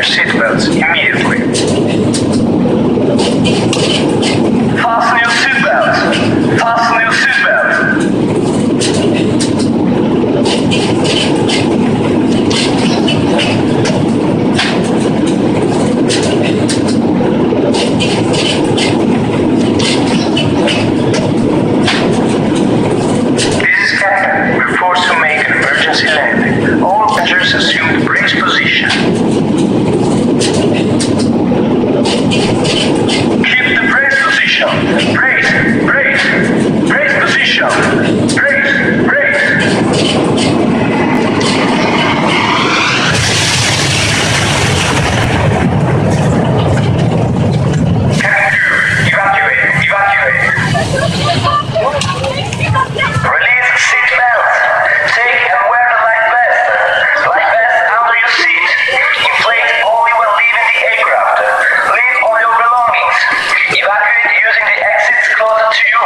seatbelts immediately. Fasten your seatbelts. Fasten your seatbelts. This is Captain. We're forced to make an emergency landing. All passengers assume the brace position. Keep the brace position. Brace, brace, brace position. Brace, brace. Captain, evacuate, evacuate. Release seatbelt. Take and wear the life vest. Life vest under your seat. Inflate only when leaving the aircraft. Leave all your belongings. Evacuate using the exits closer to you.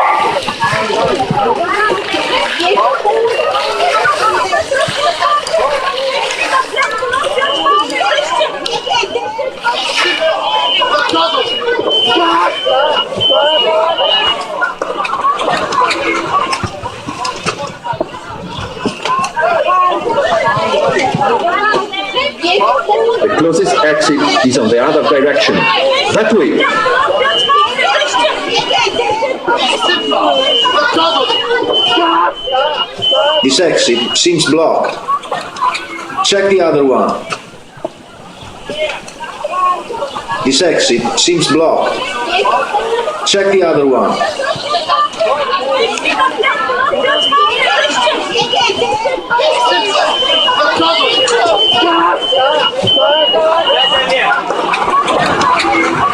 The closest exit is on the other direction. That way. This exit seems blocked. Check the other one. This exit seems blocked. Check the other one.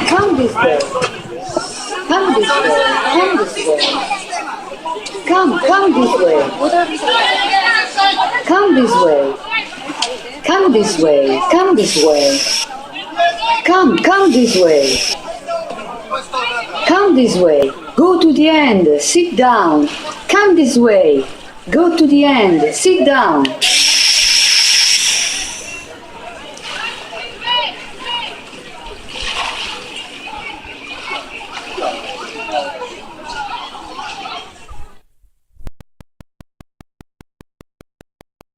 Come this way. Come this way. Come this way. Come this way. Come this way. Come this way. Come this way. Come this way. Come this way. Go to the end. Sit down. Come this way. Go to the end. Sit down.